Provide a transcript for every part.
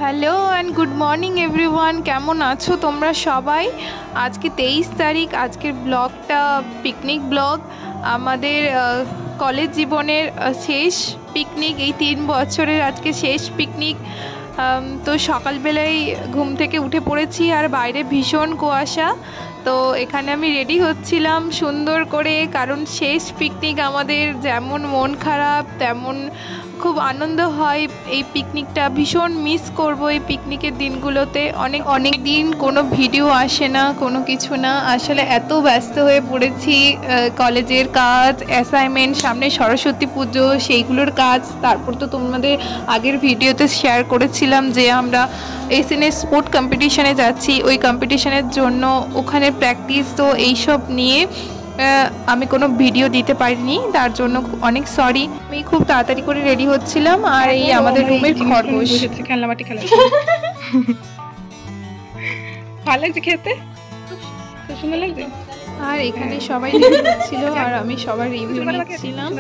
Hello and good morning everyone, কেমন আছো তোমরা সবাই? আজকে 23 তারিখ। আজকের ব্লগটা পিকনিক ব্লগ। আমাদের কলেজ জীবনের শেষ পিকনিক, এই 3 বছরের আজকে শেষ পিকনিক। তো সকালবেলায় ঘুম থেকে উঠে পড়েছি আর বাইরে ভীষণ কুয়াশা। তো এখানে আমি রেডি হচ্ছিলাম সুন্দর করে, কারণ শেষ পিকনিক আমাদের। যেমন মন খারাপ তেমন খুব আনন্দ হয়। এই পিকনিকটা ভীষণ মিস করব এই পিকনিকের দিনগুলোতে। অনেক দিন কোনো ভিডিও আসে না, কোনো কিছু না। আসলে এত ব্যস্ত হয়ে পড়েছি, কলেজের কাজ, অ্যাসাইনমেন্ট, সামনে সরস্বতী পুজো, সেইগুলোর কাজ। তারপর তো তোমাদের আগের ভিডিওতে শেয়ার করেছিলাম যে আমরা এসএনএস স্পোর্ট কম্পিটিশানে যাচ্ছি। ওই কম্পিটিশানের জন্য ওখানে প্র্যাকটিস, তো এইসব নিয়ে আমি কোনো ভিডিও দিতে পারিনি, তার জন্য অনেক সরি। আমি খুব তাড়াতাড়ি করে রেডি হচ্ছিলাম। আর এই আমাদের রুমের খরগোশ খেলনাবাটি খেলা ভালো লাগছে খেতে, খুব সুন্দর লাগছে। আর এখানে সবাই রেডি হচ্ছিল আর আমি সবার রিভিউ নিচ্ছিলাম।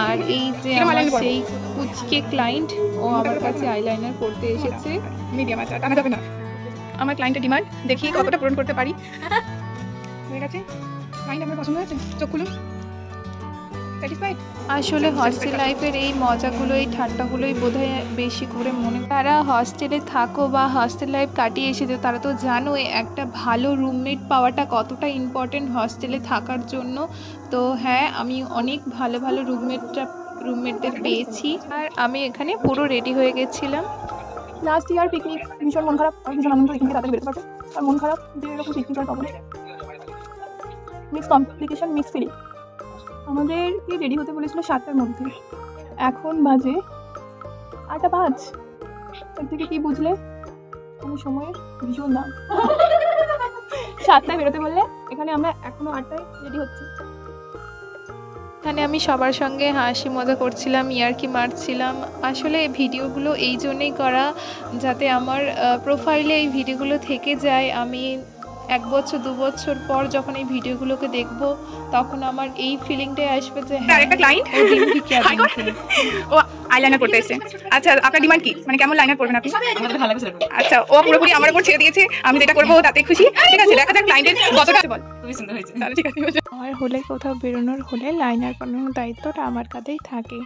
আর এই যে আমার সেই কুচকে ক্লায়েন্ট, ও আমার কাছে আইলাইনার করতে এসেছে। মিডিয়াম আছে, টানা যাবে না। আমার ক্লায়েন্টের ডিমান্ড, দেখি কতটা পূরণ করতে পারি। হয়ে গেছে, আমার পছন্দ হয়েছে, চোখ খুলুন। আসলে হস্টেল লাইফের এই মজাগুলো, এই ঠাট্টাগুলোই বোধহয় বেশি করে মনে। তারা হস্টেলে থাকো বা হস্টেল লাইফ কাটিয়ে এসেছো, তারা তো জানোই একটা ভালো রুমমেট পাওয়াটা কতটা ইম্পর্টেন্ট হস্টেলে থাকার জন্য। তো হ্যাঁ, আমি অনেক ভালো ভালো রুমমেটদের পেয়েছি। আর আমি এখানে পুরো রেডি হয়ে গেছিলাম। লাস্ট ইয়ার পিকনিক, ভীষণ মন খারাপ। আমি ভীষণ আনন্দ এখানে তাড়াতাড়ি বেরোতে পারবো। আর মন খারাপ যে এরকম পিকনিক আর পাবো না। Mix complication, mix feeling. আমাদেরকে রেডি হতে বলেছিল 7টার মধ্যে, এখন বাজে 8:05। এর থেকে কি বুঝলে আমি সময়ের ভীষণ দাম। 7টায় বেরোতে বললে এখানে আমরা এখনো 8টায় রেডি হচ্ছি। এখানে আমি সবার সঙ্গে হাসি মজা করছিলাম, ইয়ার্কি মারছিলাম। আসলে ভিডিওগুলো এই জন্যই করা যাতে আমার প্রোফাইলে এই ভিডিওগুলো থেকে যায়। আমি 1 বছর 2 বছর পর যখন এই ভিডিওগুলোকে দেখব, তখন আমার এই ফিলিংটাই আসবে যে হ্যাঁ, একটা ক্লায়েন্ট ও আইলাইনার করতে এসেছে। আচ্ছা, আপনার ডিমান্ড কি? মানে কেমন লাইনার করবেন আপনি? আমাদের ভালো লাগছে। আচ্ছা, ও পুরোপুরি আমার উপর ছেড়ে দিয়েছে, আমি যেটা করবো তাতে খুশি। ঠিক আছে, দেখা যাক ক্লায়েন্টের কতটা বল। খুবই সুন্দর হয়েছে। তাহলে ঠিক আছে। আমার হলে কোথাও বেরোনোর হলে লাইনার বানানোর দায়িত্বটা আমার কাছেই থাকে।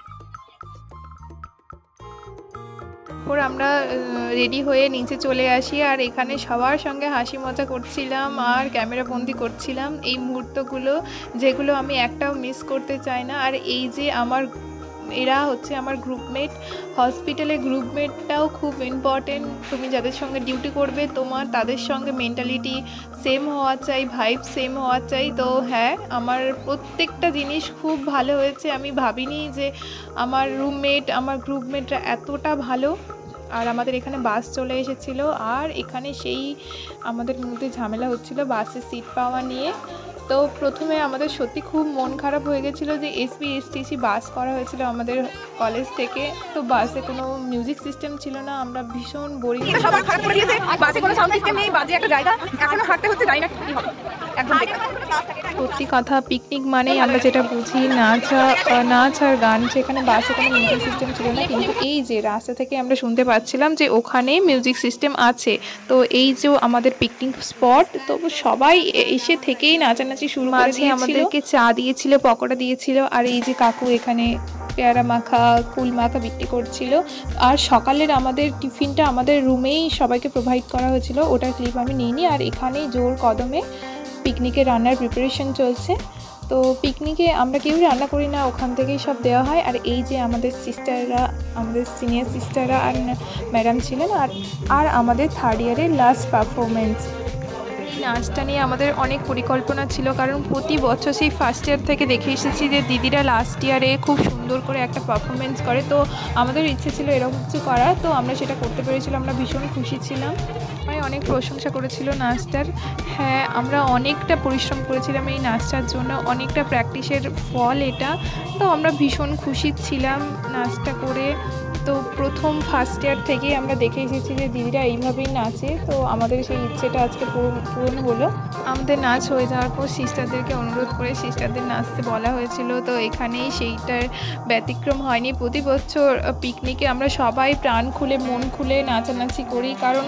ওর আমরা রেডি হয়ে নিচে চলে আসি আর এখানে সবার সঙ্গে হাসি মজা করছিলাম আর ক্যামেরা বন্দি করছিলাম এই মুহূর্তগুলো, যেগুলো আমি একটাও মিস করতে চাই না। আর এই যে এরা হচ্ছে আমার গ্রুপমেট। হসপিটালে গ্রুপমেটটাও খুব ইম্পর্টেন্ট। তুমি যাদের সঙ্গে ডিউটি করবে তাদের সঙ্গে মেন্টালিটি সেম হওয়া চাই, ভাইব সেম হওয়া চাই। তো হ্যাঁ, আমার প্রত্যেকটা জিনিস খুব ভালো হয়েছে। আমি ভাবিনি যে আমার রুমমেট, আমার গ্রুপমেটরা এতটা ভালো। আর আমাদের এখানে বাস চলে এসেছিলো আর এখানে সেই আমাদের মধ্যে ঝামেলা হচ্ছিলো বাসে সিট পাওয়া নিয়ে। তো প্রথমে আমাদের সত্যি খুব মন খারাপ হয়ে গেছিলো যে এসবিএসটিসি বাস করা হয়েছিল আমাদের কলেজ থেকে। তো বাসে কোনো মিউজিক সিস্টেম ছিল না, আমরা ভীষণ বোরিং। সত্যি কথা, পিকনিক মানেই আমরা যেটা বুঝি নাচ আর গান। সেখানে বাসে কোনো মিউজিক সিস্টেম ছিল না, কিন্তু এই যে রাস্তা থেকে আমরা শুনতে পাচ্ছিলাম যে ওখানে মিউজিক সিস্টেম আছে। তো এই যে আমাদের পিকনিক স্পট, তো সবাই এসে থেকেই নাচানাচি শুরু করেছে। আমাদেরকে চা দিয়েছিল, পকোড়া দিয়েছিল। আর এই যে কাকু এখানে পেয়ারা মাখা, কুল মাখা বিক্রি করছিল। আর সকালের আমাদের টিফিনটা আমাদের রুমেই সবাইকে প্রোভাইড করা হয়েছিল, ওটার ক্লিপ আমি নিইনি। আর এখানেই জোর কদমে পিকনিকে রান্নার প্রিপারেশন চলছে। তো পিকনিকে আমরা কেউই রান্না করি না, ওখান থেকেই সব দেওয়া হয়। আর এই যে আমাদের সিস্টাররা, আমাদের সিনিয়র সিস্টাররা আর ম্যাডাম ছিলেন। আর আমাদের 3rd ইয়ারের লাস্ট পারফরমেন্স। নাচটা নিয়ে আমাদের অনেক পরিকল্পনা ছিল, কারণ প্রতি বছর সেই ফার্স্ট ইয়ার থেকে দেখে এসেছি যে দিদিরা লাস্ট ইয়ারে খুব সুন্দর করে একটা পারফরমেন্স করে। তো আমাদের ইচ্ছে ছিল এরকম কিছু করার, তো আমরা সেটা করতে পেরেছিলাম। আমরা ভীষণ খুশি ছিলাম। সবাই অনেক প্রশংসা করেছিল নাচটার। হ্যাঁ, আমরা অনেকটা পরিশ্রম করেছিলাম এই নাচটার জন্য, অনেকটা প্র্যাকটিসের ফল এটা। তো আমরা ভীষণ খুশি ছিলাম নাচটা করে। তো তো প্রথম ফার্স্ট ইয়ার থেকেই আমরা দেখে এসেছি যে দিদিরা এইভাবেই নাচে, তো আমাদের সেই ইচ্ছেটা আজকে পূরণ হলো। আমাদের নাচ হয়ে যাওয়ার পর সিস্টারদেরকে অনুরোধ করে সিস্টারদের নাচতে বলা হয়েছিল, তো এখানেই সেইটার ব্যতিক্রম হয়নি। প্রতি বছর পিকনিকে আমরা সবাই প্রাণ খুলে মন খুলে নাচানাচি করি, কারণ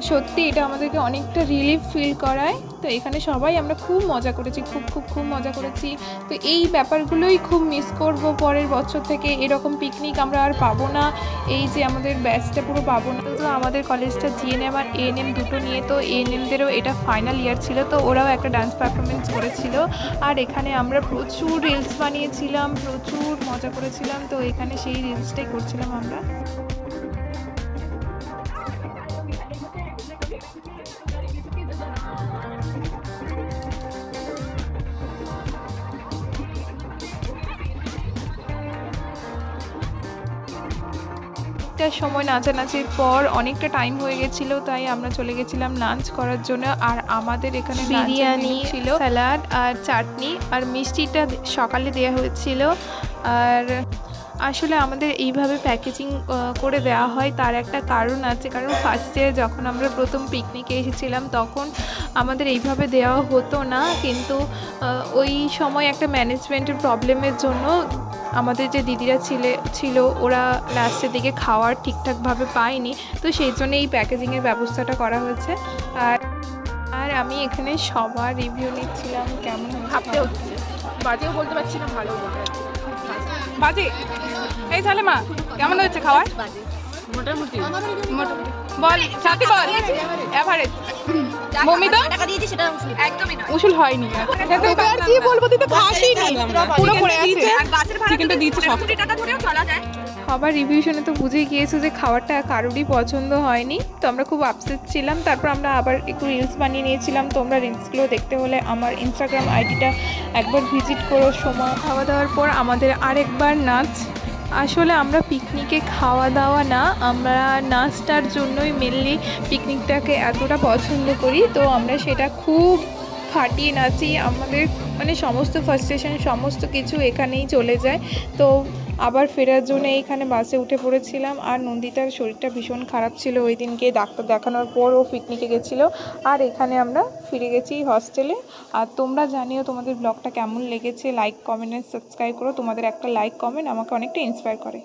সত্যি এটা আমাদেরকে অনেকটা রিলিফ ফিল করায়। তো এখানে সবাই আমরা খুব মজা করেছি, খুব মজা করেছি। তো এই ব্যাপারগুলোই খুব মিস করব পরের বছর থেকে। এরকম পিকনিক আমরা আর পাবো না, এই যে আমাদের ব্যাচটা পুরো পাবো না। তো আমাদের কলেজটা জিএনএম আর এএনএম দুটো নিয়ে, তো এএনএমদেরও এটা ফাইনাল ইয়ার ছিল, তো ওরাও একটা ডান্স পারফরমেন্স করেছিল। আর এখানে আমরা প্রচুর রিলস বানিয়েছিলাম, প্রচুর মজা করেছিলাম। তো এখানে সেই রিলসটাই করছিলাম আমরা। একটা সময় নাচানাচির পর অনেকটা টাইম হয়ে গেছিলো, তাই আমরা চলে গেছিলাম লাঞ্চ করার জন্য। আর আমাদের এখানে বিরিয়ানি ছিল, স্যালাড আর চাটনি, আর মিষ্টিটা সকালে দেওয়া হয়েছিল। আর আসলে আমাদের এইভাবে প্যাকেজিং করে দেওয়া হয়, তার একটা কারণ আছে। কারণ ফার্স্টে যখন আমরা প্রথম পিকনিকে এসেছিলাম তখন আমাদের এইভাবে দেওয়া হতো না, কিন্তু ওই সময় একটা ম্যানেজমেন্টের প্রবলেমের জন্য আমাদের যে দিদিরা ছিল ওরা লাস্টের দিকে খাওয়ার ঠিকঠাকভাবে পায়নি, তো সেই জন্য এই প্যাকেজিংয়ের ব্যবস্থাটা করা হয়েছে। আর আমি এখানে সবার রিভিউ নিচ্ছিলাম কেমন ভাবতে হচ্ছে, বাজেও বলতে পারছি না, ভালো বলতে পারছি বাজে। এই তাহলে মা কেমন হচ্ছে খাওয়ার? মোটামুটি বল সাথী বল, এভারেজ। মমি তো টাকা দিয়েছি সেটা একদমই নয়, উসুল হয়নি। আর কি বলবো, তুই তো খাসই নি, পুরো পড়ে আছে। আর বাসের ভাড়া চিকেনটা দিয়েছে 70 টাকা ধরেও চলা যায়। সবার রিভিউ শুনে তো বুঝেই গিয়েছো যে খাবারটা কারোরই পছন্দ হয়নি, তো আমরা খুব আপসেট ছিলাম। তারপর আমরা আবার একটু রিলস বানিয়ে নিয়েছিলাম। তোমরা রিলসগুলো দেখতে হলে আমার ইনস্টাগ্রাম আইডিটা একবার ভিজিট করো। সময় খাওয়া দাওয়ার পর আমাদের আরেকবার নাচ। আসলে আমরা পিকনিকে খাওয়া দাওয়া না, আমরা নাচটার জন্যই মেনলি পিকনিকটাকে এতটা পছন্দ করি। তো আমরা সেটা খুব ফাটিয়ে নাচি, আমাদের মানে সমস্ত ফার্স্টেশন সমস্ত কিছু এখানেই চলে যায়। তো আবার ফেরার জন্য এইখানে বাসে উঠে পড়েছিলাম। আর নন্দিতার শরীরটা ভীষণ খারাপ ছিল ওই দিনকে, ডাক্তার দেখানোর পর ও পিকনিকে গেছিলো। আর এখানে আমরা ফিরে গেছি হস্টেলে। আর তোমরা জানিও তোমাদের ব্লগটা কেমন লেগেছে, লাইক কমেন্ট সাবস্ক্রাইব করো। তোমাদের একটা লাইক কমেন্ট আমাকে অনেকটা ইন্সপায়ার করে।